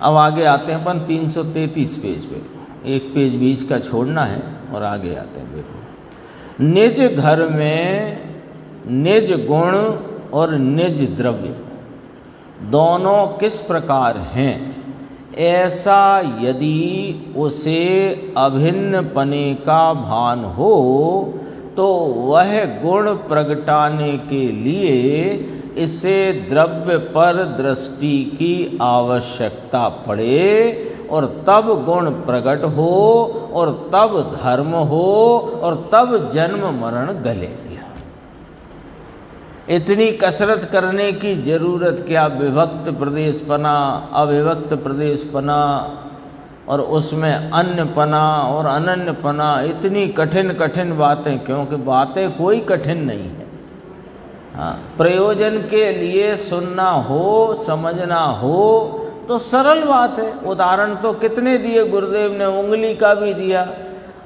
अब आगे आते हैं अपन 333 पेज पे, एक पेज बीच का छोड़ना है और आगे आते हैं। देखो, निज घर में निज गुण और निज द्रव्य दोनों किस प्रकार हैं, ऐसा यदि उसे अभिन्न पने का भान हो तो वह गुण प्रगटाने के लिए इसे द्रव्य पर दृष्टि की आवश्यकता पड़े और तब गुण प्रकट हो और तब धर्म हो और तब जन्म मरण गले। इतनी कसरत करने की जरूरत क्या? विभक्त प्रदेश पना, अविभक्त प्रदेश पना और उसमें अन्य पना और अनन्य पना, इतनी कठिन कठिन बातें, क्योंकि बातें कोई कठिन नहीं है। हाँ, प्रयोजन के लिए सुनना हो, समझना हो तो सरल बात है। उदाहरण तो कितने दिए गुरुदेव ने, उंगली का भी दिया,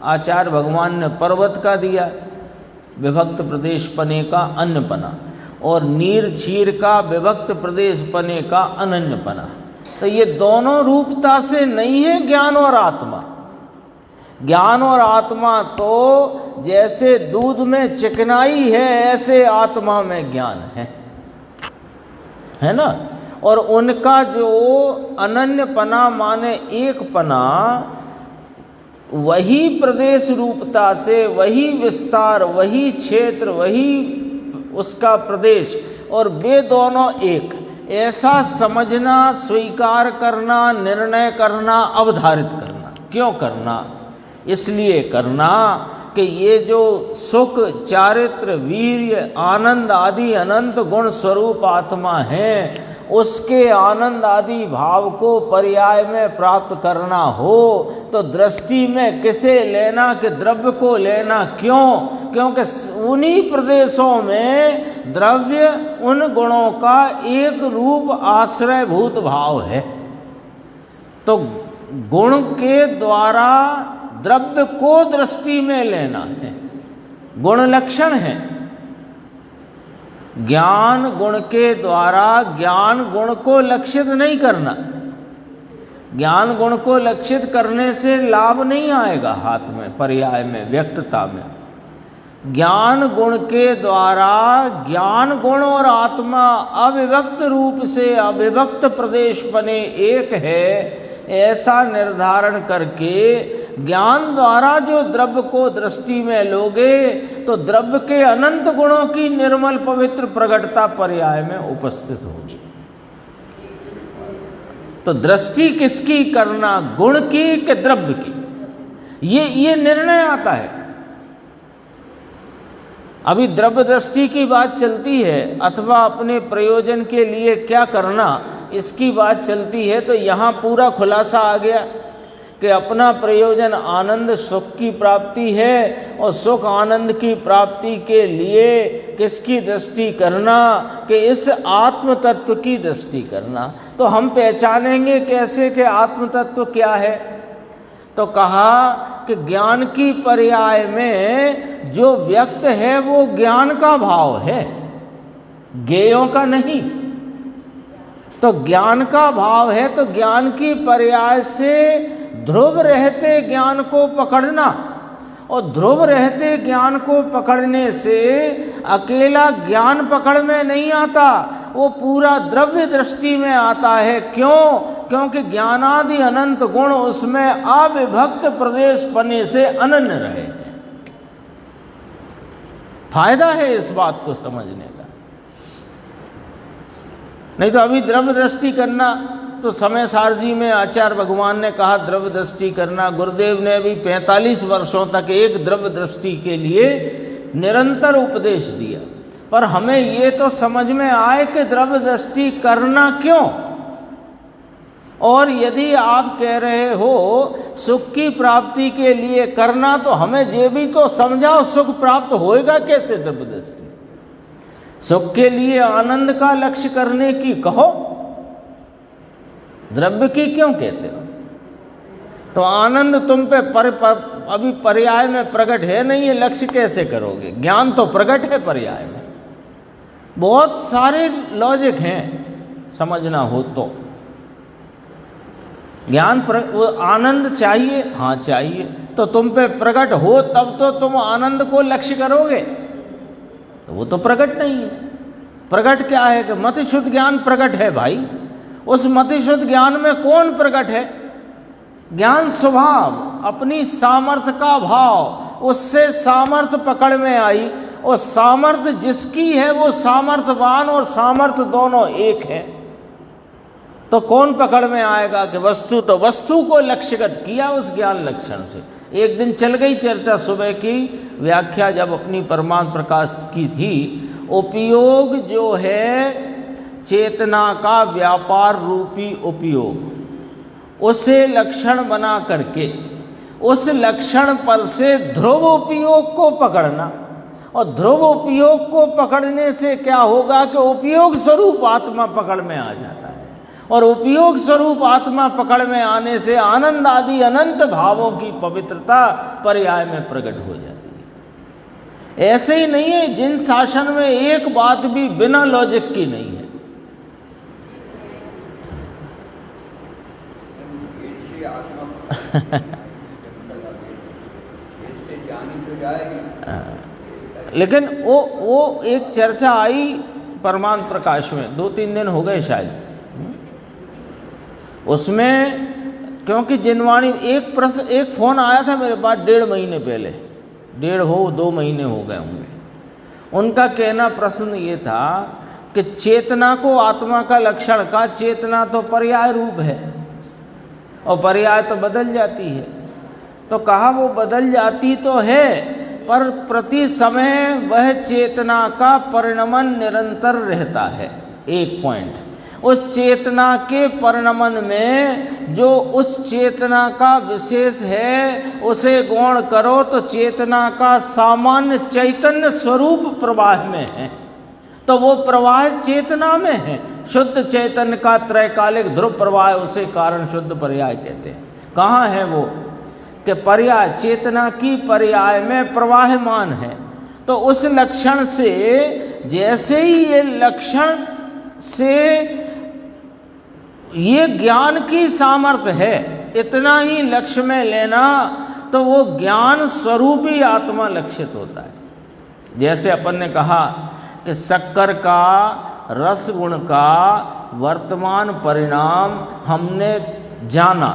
आचार्य भगवान ने पर्वत का दिया, विभक्त प्रदेश पने का अन्य पना, और नीर क्षीर का विभक्त प्रदेश पने का अनन्य पना। तो ये दोनों रूपता से नहीं है ज्ञान और आत्मा। ज्ञान और आत्मा तो जैसे दूध में चिकनाई है, ऐसे आत्मा में ज्ञान है ना। और उनका जो अनन्य पना माने एक पना, वही प्रदेश रूपता से, वही विस्तार, वही क्षेत्र, वही उसका प्रदेश, और वे दोनों एक, ऐसा समझना, स्वीकार करना, निर्णय करना, अवधारित करना। क्यों करना? इसलिए करना कि ये जो सुख, चारित्र, वीर्य, आनंद आदि अनंत गुण स्वरूप आत्मा है, उसके आनंद आदि भाव को पर्याय में प्राप्त करना हो तो दृष्टि में किसे लेना, कि द्रव्य को लेना। क्यों? क्योंकि उन्हीं प्रदेशों में द्रव्य उन गुणों का एक रूप आश्रयभूत भाव है। तो गुण के द्वारा द्रव्य को दृष्टि में लेना है, गुण लक्षण है। ज्ञान गुण के द्वारा ज्ञान गुण को लक्षित नहीं करना। ज्ञान गुण को लक्षित करने से लाभ नहीं आएगा हाथ में, पर्याय में, व्यक्तता में। ज्ञान गुण के द्वारा ज्ञान गुण और आत्मा अविभक्त रूप से अविभक्त प्रदेश बने एक है, ऐसा निर्धारण करके ज्ञान द्वारा जो द्रव्य को दृष्टि में लोगे तो द्रव्य के अनंत गुणों की निर्मल पवित्र प्रगटता पर्याय में उपस्थित होगी। तो दृष्टि किसकी करना, गुण की कि द्रव्य की, ये निर्णय आता है। अभी द्रव्य दृष्टि की बात चलती है अथवा अपने प्रयोजन के लिए क्या करना, इसकी बात चलती है। तो यहाँ पूरा खुलासा आ गया कि अपना प्रयोजन आनंद सुख की प्राप्ति है, और सुख आनंद की प्राप्ति के लिए किसकी दृष्टि करना, कि इस आत्म तत्व की दृष्टि करना। तो हम पहचानेंगे कैसे कि आत्म तत्व क्या है? तो कहा कि ज्ञान की पर्याय में जो व्यक्त है वो ज्ञान का भाव है, ज्ञेयों का नहीं। तो ज्ञान का भाव है, तो ज्ञान की पर्याय से ध्रुव रहते ज्ञान को पकड़ना, और ध्रुव रहते ज्ञान को पकड़ने से अकेला ज्ञान पकड़ में नहीं आता, वो पूरा द्रव्य दृष्टि में आता है। क्यों? क्योंकि ज्ञानादि अनंत गुण उसमें अविभक्त प्रदेश बने से अनन्य रहे। फायदा है इस बात को समझने का। नहीं तो अभी द्रव्य दृष्टि करना, तो समय सारजी में आचार्य भगवान ने कहा द्रव्य दृष्टि करना। गुरुदेव ने भी 45 वर्षों तक एक द्रव्य दृष्टि के लिए निरंतर उपदेश दिया, पर हमें ये तो समझ में आए कि द्रव्य दृष्टि करना क्यों। और यदि आप कह रहे हो सुख की प्राप्ति के लिए करना, तो हमें ये भी तो समझाओ सुख प्राप्त होएगा कैसे द्रव्य दृष्टि से। सुख के लिए आनंद का लक्ष्य करने की कहो, द्रव्य की क्यों कहते हो? तो आनंद तुम पे अभी पर्याय में प्रकट है नहीं, ये लक्ष्य कैसे करोगे? ज्ञान तो प्रकट है पर्याय में। बहुत सारे लॉजिक हैं समझना हो तो। ज्ञान वो आनंद चाहिए, हाँ चाहिए, तो तुम पे प्रकट हो तब तो तुम आनंद को लक्ष्य करोगे, तो वो तो प्रकट नहीं है। प्रकट क्या है कि मति शुद्ध ज्ञान प्रकट है भाई। उस मति शुद्ध ज्ञान में कौन प्रकट है? ज्ञान स्वभाव, अपनी सामर्थ्य का भाव, उससे सामर्थ्य पकड़ में आई, और सामर्थ्य जिसकी है वो सामर्थ्यवान और सामर्थ्य दोनों एक है। तो कौन पकड़ में आएगा कि वस्तु, तो वस्तु को लक्ष्यगत किया उस ज्ञान लक्षण से। एक दिन चल गई चर्चा सुबह की व्याख्या जब अपनी परमार्थ प्रकाश की थी, उपयोग जो है चेतना का व्यापार रूपी उपयोग, उसे लक्षण बना करके उस लक्षण पर से ध्रुव उपयोग को पकड़ना, और ध्रुव उपयोग को पकड़ने से क्या होगा कि उपयोग स्वरूप आत्मा पकड़ में आ जाता है, और उपयोग स्वरूप आत्मा पकड़ में आने से आनंद आदि अनंत भावों की पवित्रता पर्याय में प्रकट हो जाती है। ऐसे ही नहीं है, जिन शासन में एक बात भी बिना लॉजिक की नहीं है। लेकिन वो एक चर्चा आई परमार्थ प्रकाश में, 2-3 दिन हो गए शायद, उसमें क्योंकि जिनवाणी एक प्रश्न, एक फोन आया था मेरे पास 1.5 महीने पहले, 2 महीने हो गए होंगे। उनका कहना प्रश्न ये था कि चेतना को आत्मा का लक्षण का, चेतना तो पर्याय रूप है और पर्याय तो बदल जाती है। तो कहा वो बदल जाती तो है, पर प्रति समय वह चेतना का परिणमन निरंतर रहता है। एक पॉइंट, उस चेतना के परिणमन में जो उस चेतना का विशेष है उसे गौण करो तो चेतना का सामान्य चैतन्य स्वरूप प्रवाह में है, तो वो प्रवाह चेतना में है। शुद्ध चैतन्य का त्रैकालिक ध्रुव प्रवाह, उसे कारण शुद्ध पर्याय कहते हैं। कहाँ है वो कि पर्याय चेतना की पर्याय में प्रवाहमान है। तो उस लक्षण से, जैसे ही ये लक्षण से ये ज्ञान की सामर्थ्य है, इतना ही लक्ष्य में लेना, तो वो ज्ञान स्वरूप ही आत्मा लक्षित होता है। जैसे अपन ने कहा कि शक्कर का, रस गुण का वर्तमान परिणाम हमने जाना,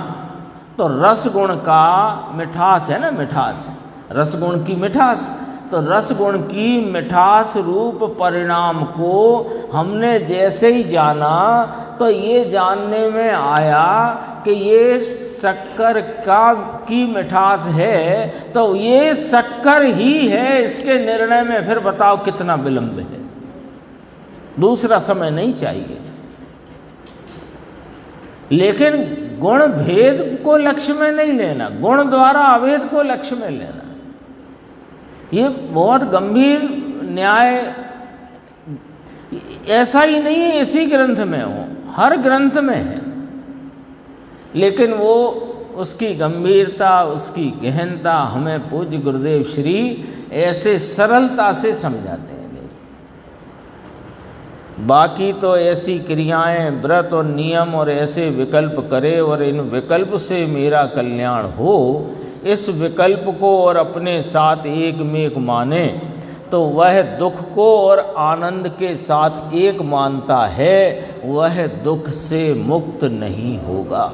तो रस गुण का मिठास है ना, मिठास, रस गुण की मिठास, तो रस गुण की मिठास रूप परिणाम को हमने जैसे ही जाना, तो ये जानने में आया कि ये शक्कर की मिठास है, तो ये शक्कर ही है। इसके निर्णय में फिर बताओ कितना विलंब है, दूसरा समय नहीं चाहिए। लेकिन गुण भेद को लक्ष्य में नहीं लेना, गुण द्वारा अभेद को लक्ष्य में लेना, ये बहुत गंभीर न्याय। ऐसा ही नहीं है इसी ग्रंथ में हो, हर ग्रंथ में है, लेकिन वो उसकी गंभीरता, उसकी गहनता हमें पूज्य गुरुदेव श्री ऐसे सरलता से समझाते हैं। बाकी तो ऐसी क्रियाएं, व्रत और नियम और ऐसे विकल्प करे और इन विकल्प से मेरा कल्याण हो, इस विकल्प को और अपने साथ एक में एक माने, तो वह दुख को और आनंद के साथ एक मानता है, वह दुख से मुक्त नहीं होगा।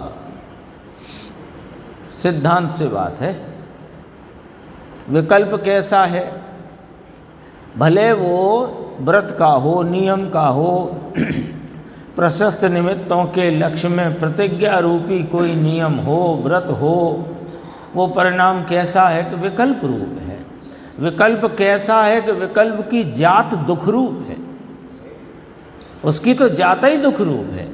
सिद्धांत से बात है। विकल्प कैसा है? भले वो व्रत का हो, नियम का हो, प्रशस्त निमित्तों के लक्ष्य में प्रतिज्ञा रूपी कोई नियम हो, व्रत हो, वो परिणाम कैसा है कि विकल्प रूप है। विकल्प कैसा है कि विकल्प की जात दुख रूप है, उसकी तो जात ही दुख रूप है।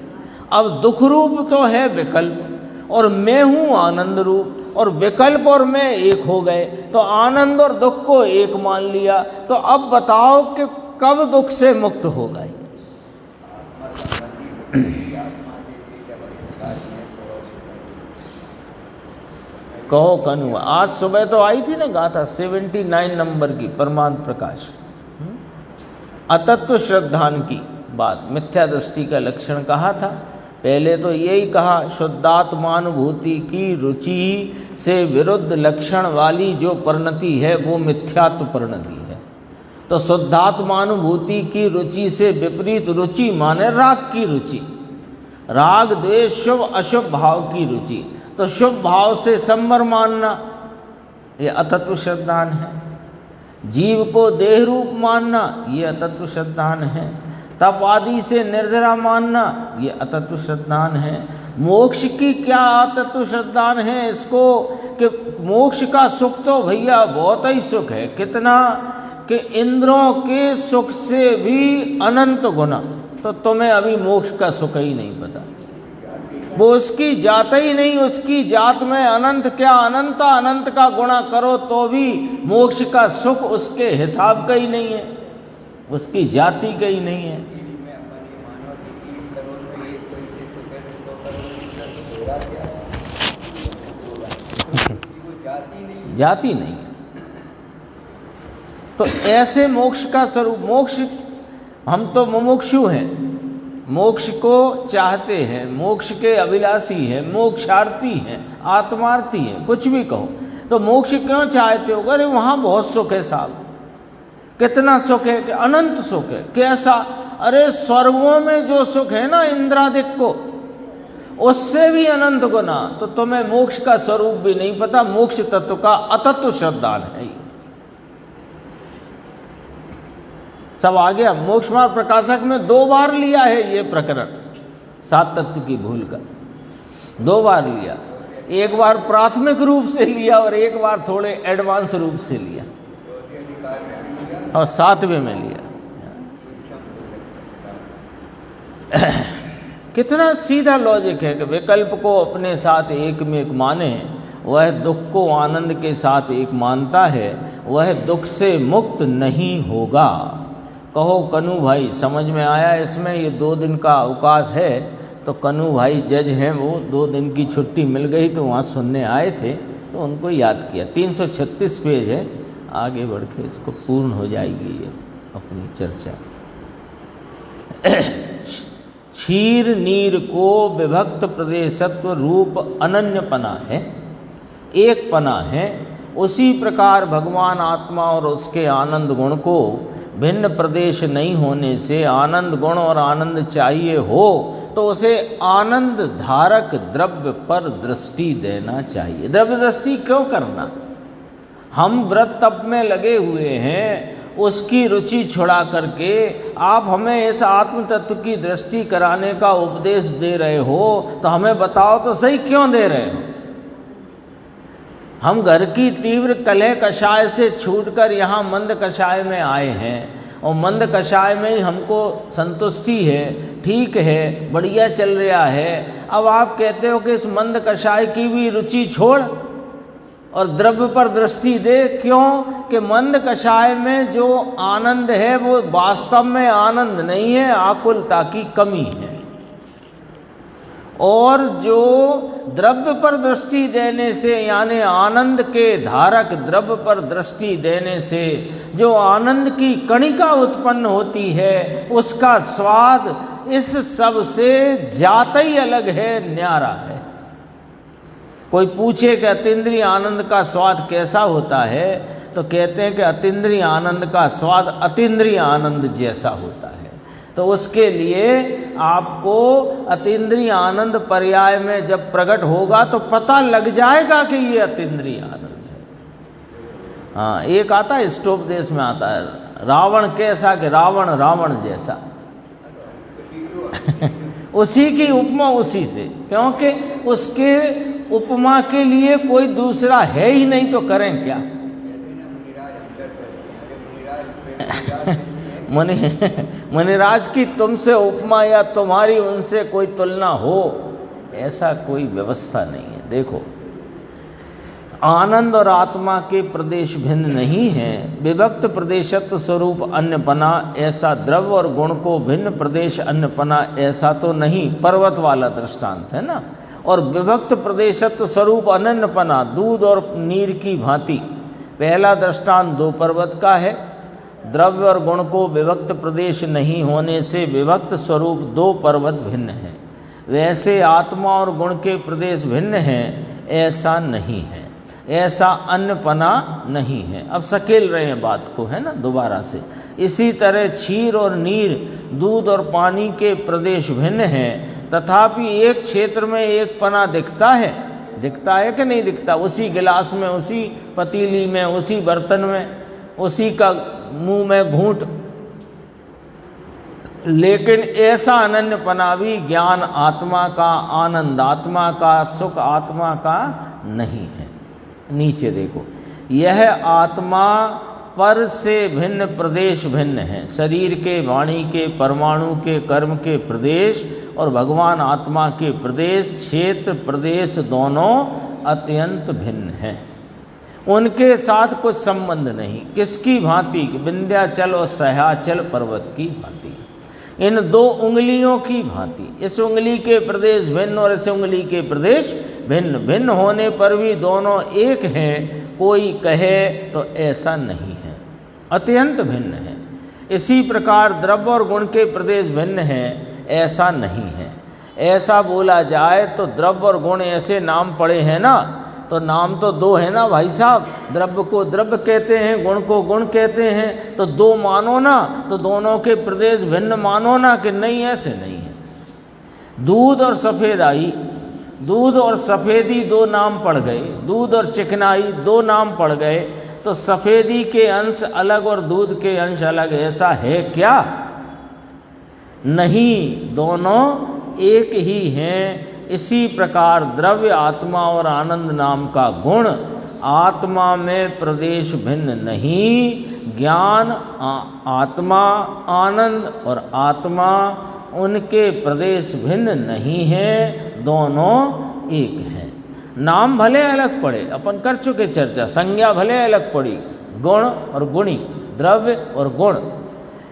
अब दुख रूप तो है विकल्प, और मैं हूँ आनंद रूप, और विकल्प और मैं एक हो गए, तो आनंद और दुख को एक मान लिया। तो अब बताओ कि कब दुख से मुक्त हो गए? कहो कनु। आज सुबह तो आई थी ना गाथा 79 नंबर की परमार्थ प्रकाश, अतत्व श्रद्धान की बात, मिथ्या दृष्टि का लक्षण कहा था। पहले तो यही कहा शुद्धात्मानुभूति की रुचि से विरुद्ध लक्षण वाली जो परिणति है वो मिथ्यात्व परिणति है। तो शुद्धात्मानुभूति की रुचि से विपरीत रुचि माने राग की रुचि, राग द्वेष शुभ अशुभ भाव की रुचि। तो शुभ भाव से संवर मानना ये अतत्व श्रद्धान है, जीव को देह रूप मानना ये अतत्व श्रद्धान है, तप आदि से निर्जरा मानना ये अतत्व श्रद्धान है। मोक्ष की क्या अतत्व श्रद्धान है इसको कि मोक्ष का सुख तो भैया बहुत ही सुख है, कितना कि इंद्रों के सुख से भी अनंत गुना। तो तुम्हें अभी मोक्ष का सुख ही नहीं पता, वो उसकी जात ही नहीं, उसकी जात में अनंत क्या अनंत अनंत का गुणा करो तो भी मोक्ष का सुख उसके हिसाब का ही नहीं है, उसकी जाति का ही नहीं है। जाति नहीं है। तो ऐसे मोक्ष का स्वरूप, मोक्ष हम तो मुमुक्षु हैं, मोक्ष को चाहते हैं, मोक्ष के अभिलाषी हैं, मोक्षार्थी हैं, आत्मार्थी हैं, कुछ भी कहो। तो मोक्ष क्यों चाहते हो? अरे वहाँ बहुत सुख है साहब। कितना सुख है कि अनंत सुख है। कैसा? अरे स्वर्गों में जो सुख है ना इंद्रादिक को, उससे भी अनंत गुना। तो तुम्हें मोक्ष का स्वरूप भी नहीं पता, मोक्ष तत्व का अतत्व श्रद्धान है ये। सब आ गया। मोक्ष मार्ग प्रकाशक में 2 बार लिया है ये प्रकरण, 7 तत्व की भूल का 2 बार लिया। एक बार प्राथमिक रूप से लिया और एक बार थोड़े एडवांस रूप से लिया और 7वें में लिया। कितना सीधा लॉजिक है कि विकल्प को अपने साथ एक में एक माने, वह दुख को आनंद के साथ एक मानता है, वह दुख से मुक्त नहीं होगा। कहो कनु भाई, समझ में आया इसमें? ये 2 दिन का अवकाश है तो कनु भाई जज हैं, वो 2 दिन की छुट्टी मिल गई तो वहाँ सुनने आए थे तो उनको याद किया। 336 पेज है, आगे बढ़ के इसको पूर्ण हो जाएगी ये अपनी चर्चा। क्षीर नीर को विभक्त प्रदेशत्व रूप अनन्यपना है, एक पना है। उसी प्रकार भगवान आत्मा और उसके आनंद गुण को भिन्न प्रदेश नहीं होने से आनंद गुण और आनंद चाहिए हो तो उसे आनंद धारक द्रव्य पर दृष्टि देना चाहिए। द्रव्य दृष्टि क्यों करना? हम व्रत तप में लगे हुए हैं, उसकी रुचि छुड़ा करके आप हमें इस आत्म तत्व की दृष्टि कराने का उपदेश दे रहे हो तो हमें बताओ तो सही क्यों दे रहे हो? हम घर की तीव्र कलह कषाय से छूटकर यहाँ मंद कषाय में आए हैं और मंद कषाय में ही हमको संतुष्टि है, ठीक है, बढ़िया चल रहा है। अब आप कहते हो कि इस मंद कषाय की भी रुचि छोड़ और द्रव्य पर दृष्टि दे। क्यों? कि मंद कषाय में जो आनंद है वो वास्तव में आनंद नहीं है, आकुलता की कमी है। और जो द्रव्य पर दृष्टि देने से, यानी आनंद के धारक द्रव्य पर दृष्टि देने से जो आनंद की कणिका उत्पन्न होती है, उसका स्वाद इस सब से जाता ही अलग है, न्यारा है। कोई पूछे कि अतीन्द्रिय आनंद का स्वाद कैसा होता है, तो कहते हैं कि अतीन्द्रिय आनंद का स्वाद अतीन्द्रिय आनंद जैसा होता है। तो उसके लिए आपको अतीन्द्रिय आनंद पर्याय में जब प्रकट होगा तो पता लग जाएगा कि ये अतीन्द्रिय आनंद है। हाँ, एक आता है स्टोपदेश में आता है, रावण कैसा कि रावण रावण जैसा। उसी की उपमा उसी से, क्योंकि उसके उपमा के लिए कोई दूसरा है ही नहीं तो करें क्या। मुनिराज की तुमसे उपमा या तुम्हारी उनसे कोई तुलना हो, ऐसा कोई व्यवस्था नहीं है। देखो, आनंद और आत्मा के प्रदेश भिन्न नहीं हैं। विभक्त प्रदेशत्व स्वरूप अन्यपना, ऐसा द्रव्य और गुण को भिन्न प्रदेश अन्यपना ऐसा तो नहीं। पर्वत वाला दृष्टांत है ना, और विभक्त प्रदेशत्व स्वरूप अनन्यपना दूध और नीर की भांति। पहला दृष्टांत दो पर्वत का है। द्रव्य और गुण को विभक्त प्रदेश नहीं होने से विभक्त स्वरूप दो पर्वत भिन्न हैं। वैसे आत्मा और गुण के प्रदेश भिन्न हैं, ऐसा नहीं है, ऐसा अन्यपना नहीं है। अब सकेल रहे हैं बात को, है ना, दोबारा से। इसी तरह क्षीर और नीर, दूध और पानी के प्रदेश भिन्न हैं, तथापि एक क्षेत्र में एक पना दिखता है कि नहीं दिखता? उसी गिलास में, उसी पतीली में, उसी बर्तन में, उसी का मुंह में घूंट। लेकिन ऐसा अनन्यपना भी ज्ञान आत्मा का, आनंद आत्मा का, सुख आत्मा का नहीं है। नीचे देखो, यह आत्मा पर से भिन्न प्रदेश भिन्न है। शरीर के, वाणी के, परमाणु के, कर्म के प्रदेश और भगवान आत्मा के प्रदेश, क्षेत्र प्रदेश दोनों अत्यंत भिन्न हैं। उनके साथ कुछ संबंध नहीं। किसकी भांति? विंध्याचल और सह्याचल पर्वत की भांति, इन दो उंगलियों की भांति। इस उंगली के प्रदेश भिन्न और इस उंगली के प्रदेश भिन्न। भिन्न होने पर भी दोनों एक हैं, कोई कहे तो ऐसा नहीं है, अत्यंत भिन्न है। इसी प्रकार द्रव्य और गुण के प्रदेश भिन्न हैं, ऐसा नहीं है। ऐसा बोला जाए तो द्रव्य और गुण ऐसे नाम पड़े हैं ना, तो नाम तो दो है ना भाई साहब। द्रव्य को द्रव्य कहते हैं, गुण को गुण कहते हैं, तो दो मानो ना, तो दोनों के प्रदेश भिन्न मानो ना कि नहीं? ऐसे नहीं है। दूध और सफ़ेदाई, दूध और सफ़ेदी दो नाम पड़ गए, दूध और चिकनाई दो नाम पड़ गए, तो सफ़ेदी के अंश अलग और दूध के अंश अलग, ऐसा है क्या? नहीं, दोनों एक ही हैं। इसी प्रकार द्रव्य आत्मा और आनंद नाम का गुण आत्मा में प्रदेश भिन्न नहीं। ज्ञान आत्मा, आनंद और आत्मा उनके प्रदेश भिन्न नहीं है, दोनों एक हैं। नाम भले अलग पड़े, अपन कर चुके चर्चा, संज्ञा भले अलग पड़ी, गुण और गुणी, द्रव्य और गुण,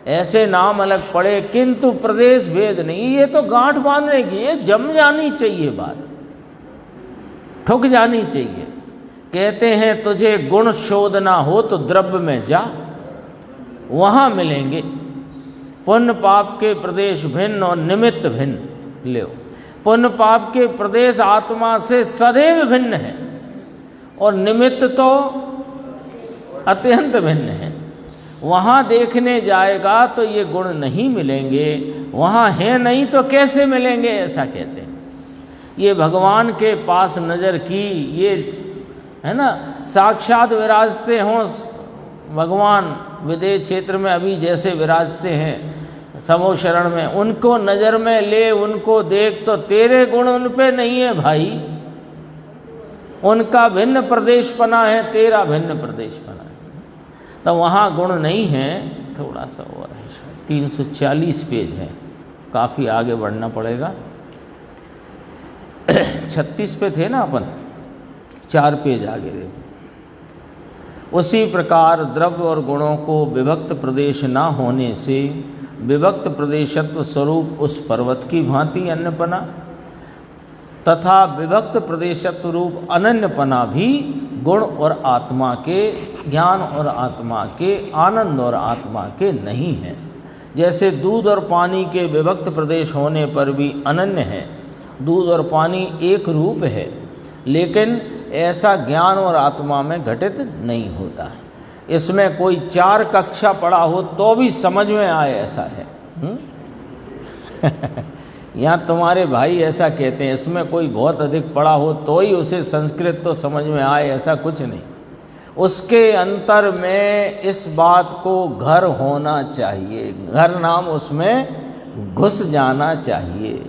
ऐसे नाम अलग पड़े, किंतु प्रदेश भेद नहीं। ये तो गांठ बांधने की, ये जम जानी चाहिए बात, ठुक जानी चाहिए। कहते हैं तुझे गुण शोधना हो तो द्रव्य में जा, वहां मिलेंगे। पुण्य पाप के प्रदेश भिन्न और निमित्त भिन्न। ले, पुण्य पाप के प्रदेश आत्मा से सदैव भिन्न है और निमित्त तो अत्यंत भिन्न है। वहाँ देखने जाएगा तो ये गुण नहीं मिलेंगे, वहाँ है नहीं तो कैसे मिलेंगे, ऐसा कहते हैं। ये भगवान के पास नज़र की, ये है ना, साक्षात विराजते हों भगवान विदेश क्षेत्र में अभी जैसे विराजते हैं समो शरण में, उनको नज़र में ले, उनको देख, तो तेरे गुण उन पे नहीं है भाई। उनका भिन्न प्रदेशपना है, तेरा भिन्न प्रदेशपना है, तो वहाँ गुण नहीं है। थोड़ा सा और है, 340 पेज है, काफ़ी आगे बढ़ना पड़ेगा। 36 पे थे ना अपन, 4 पेज आगे देखो। उसी प्रकार द्रव्य और गुणों को विभक्त प्रदेश ना होने से विभक्त प्रदेशत्व स्वरूप उस पर्वत की भांति अन्यपना तथा विभक्त प्रदेशत्व रूप अनन्यपना भी गुण और आत्मा के, ज्ञान और आत्मा के, आनंद और आत्मा के नहीं है। जैसे दूध और पानी के विभक्त प्रदेश होने पर भी अनन्य है, दूध और पानी एक रूप है, लेकिन ऐसा ज्ञान और आत्मा में घटित नहीं होता। इसमें कोई 4 कक्षा पढ़ा हो तो भी समझ में आए, ऐसा है। यहाँ तुम्हारे भाई ऐसा कहते हैं, इसमें कोई बहुत अधिक पढ़ा हो तो ही उसे संस्कृत तो समझ में आए, ऐसा कुछ नहीं। उसके अंतर में इस बात को घर होना चाहिए, घर नाम उसमें घुस जाना चाहिए।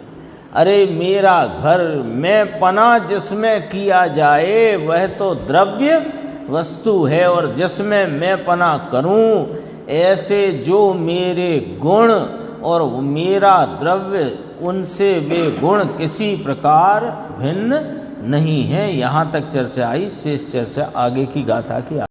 अरे मेरा घर, मैं पना जिसमें किया जाए वह तो द्रव्य वस्तु है, और जिसमें मैं पना करूं, ऐसे जो मेरे गुण और मेरा द्रव्य, उनसे वे गुण किसी प्रकार भिन्न नहीं है। यहाँ तक चर्चा आई, शेष चर्चा आगे की गाथा की।